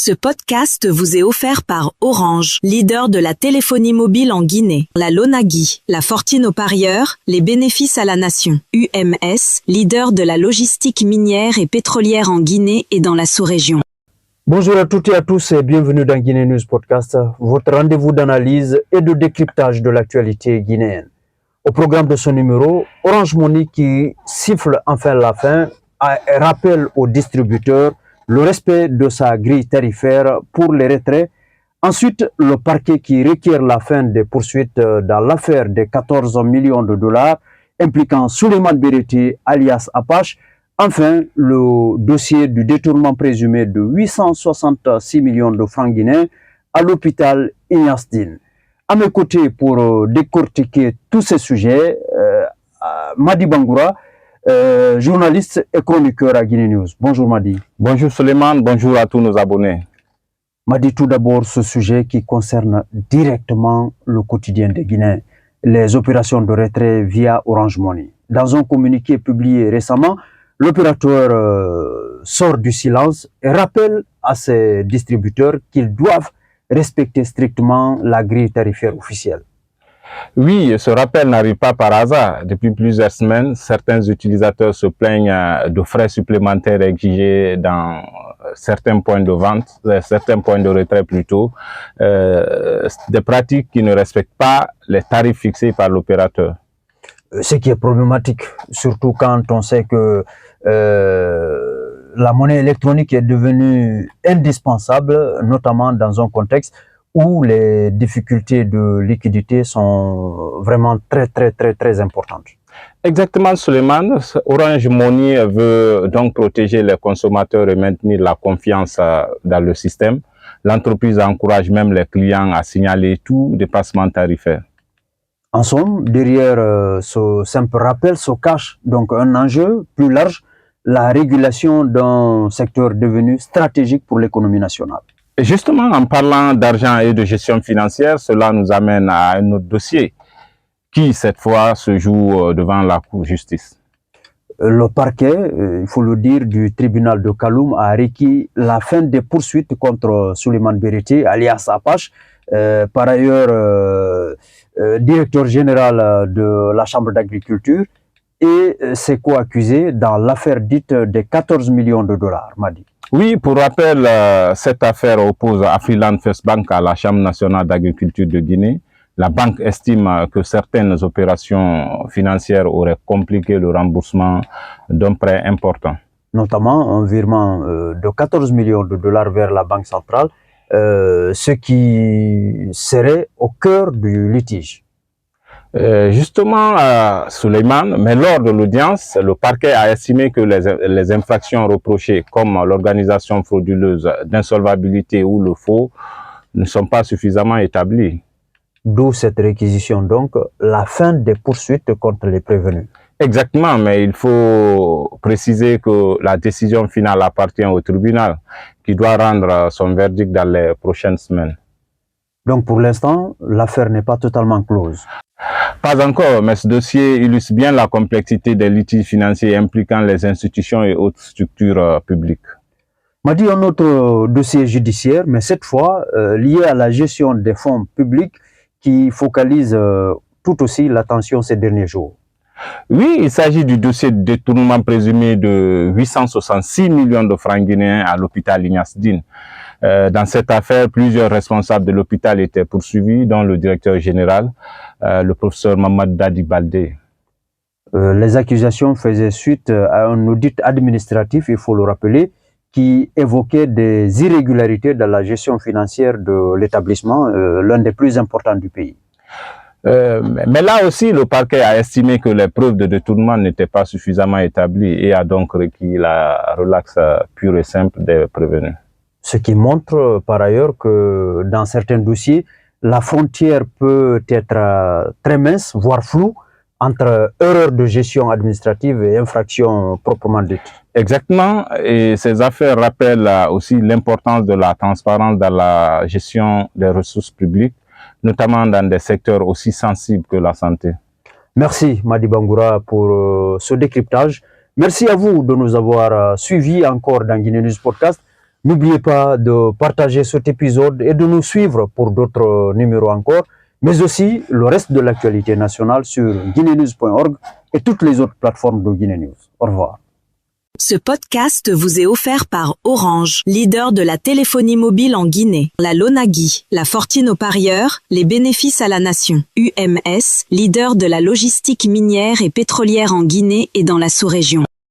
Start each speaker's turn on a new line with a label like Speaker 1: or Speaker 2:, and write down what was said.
Speaker 1: Ce podcast vous est offert par Orange, leader de la téléphonie mobile en Guinée. La Lonagui, la fortune aux parieurs, les bénéfices à la nation. UMS, leader de la logistique minière et pétrolière en Guinée et dans la sous-région.
Speaker 2: Bonjour à toutes et à tous et bienvenue dans Guinée News Podcast, votre rendez-vous d'analyse et de décryptage de l'actualité guinéenne. Au programme de ce numéro, Orange Money qui siffle enfin la fin rappelle aux distributeurs le respect de sa grille tarifaire pour les retraits. Ensuite, le parquet qui requiert la fin des poursuites dans l'affaire des 14 millions de dollars impliquant Souleymane Bereti alias Apache. Enfin, le dossier du détournement présumé de 866 millions de francs guinéens à l'hôpital Ignace Dine. À mes côtés pour décortiquer tous ces sujets, Madi Bangoura, journaliste et chroniqueur à Guinée News. Bonjour Madi.
Speaker 3: Bonjour Souleymane, bonjour à tous nos abonnés.
Speaker 2: Madi, tout d'abord, ce sujet qui concerne directement le quotidien des Guinéens, les opérations de retrait via Orange Money. Dans un communiqué publié récemment, l'opérateur sort du silence et rappelle à ses distributeurs qu'ils doivent respecter strictement la grille tarifaire officielle.
Speaker 3: Oui, ce rappel n'arrive pas par hasard. Depuis plusieurs semaines, certains utilisateurs se plaignent de frais supplémentaires exigés dans certains points de vente, certains points de retrait plutôt, des pratiques qui ne respectent pas les tarifs fixés par l'opérateur.
Speaker 2: Ce qui est problématique, surtout quand on sait que la monnaie électronique est devenue indispensable, notamment dans un contexte où les difficultés de liquidité sont vraiment très importantes.
Speaker 3: Exactement, Souleymane. Orange Money veut donc protéger les consommateurs et maintenir la confiance dans le système. L'entreprise encourage même les clients à signaler tout dépassement tarifaire.
Speaker 2: En somme, derrière ce simple rappel se cache donc un enjeu plus large, la régulation d'un secteur devenu stratégique pour l'économie nationale.
Speaker 3: Et justement, en parlant d'argent et de gestion financière, cela nous amène à un autre dossier qui, cette fois, se joue devant la Cour de justice.
Speaker 2: Le parquet, il faut le dire, du tribunal de Kaloum a requis la fin des poursuites contre Souleymane Bereti, alias Apache, par ailleurs directeur général de la Chambre d'agriculture, et ses co-accusés dans l'affaire dite des 14 millions de dollars, Madi.
Speaker 3: Oui, pour rappel, cette affaire oppose Afriland First Bank à la Chambre nationale d'agriculture de Guinée. La banque estime que certaines opérations financières auraient compliqué le remboursement d'un prêt important.
Speaker 2: Notamment un virement de 14 millions de dollars vers la Banque centrale, ce qui serait au cœur du litige.
Speaker 3: Justement, Souleymane, mais lors de l'audience, le parquet a estimé que les infractions reprochées, comme l'organisation frauduleuse d'insolvabilité ou le faux, ne sont pas suffisamment établies.
Speaker 2: D'où cette réquisition, donc, la fin des poursuites contre les prévenus.
Speaker 3: Exactement, mais il faut préciser que la décision finale appartient au tribunal, qui doit rendre son verdict dans les prochaines semaines.
Speaker 2: Donc, pour l'instant, l'affaire n'est pas totalement close.
Speaker 3: Pas encore, mais ce dossier illustre bien la complexité des litiges financiers impliquant les institutions et autres structures publiques.
Speaker 2: M'a dit un autre dossier judiciaire, mais cette fois lié à la gestion des fonds publics qui focalise tout aussi l'attention ces derniers jours.
Speaker 3: Oui, il s'agit du dossier de détournement présumé de 866 millions de francs guinéens à l'hôpital Ignace Dine. Dans cette affaire, plusieurs responsables de l'hôpital étaient poursuivis, dont le directeur général, le professeur Mamad Dadi Baldé.
Speaker 2: Les accusations faisaient suite à un audit administratif, il faut le rappeler, qui évoquait des irrégularités dans la gestion financière de l'établissement, l'un des plus importants du pays.
Speaker 3: Mais là aussi, le parquet a estimé que les preuves de détournement n'étaient pas suffisamment établies et a donc requis la relaxe pure et simple des prévenus.
Speaker 2: Ce qui montre par ailleurs que dans certains dossiers, la frontière peut être très mince, voire floue, entre erreur de gestion administrative et infraction proprement dite.
Speaker 3: Exactement, et ces affaires rappellent aussi l'importance de la transparence dans la gestion des ressources publiques, notamment dans des secteurs aussi sensibles que la santé.
Speaker 2: Merci Madi Bangoura pour ce décryptage. Merci à vous de nous avoir suivis encore dans Guinée News Podcast. N'oubliez pas de partager cet épisode et de nous suivre pour d'autres numéros encore, mais aussi le reste de l'actualité nationale sur guineanews.org et toutes les autres plateformes de Guinée News. Au revoir.
Speaker 1: Ce podcast vous est offert par Orange, leader de la téléphonie mobile en Guinée. La Lonagui, la fortune aux parieurs, les bénéfices à la nation. UMS, leader de la logistique minière et pétrolière en Guinée et dans la sous-région.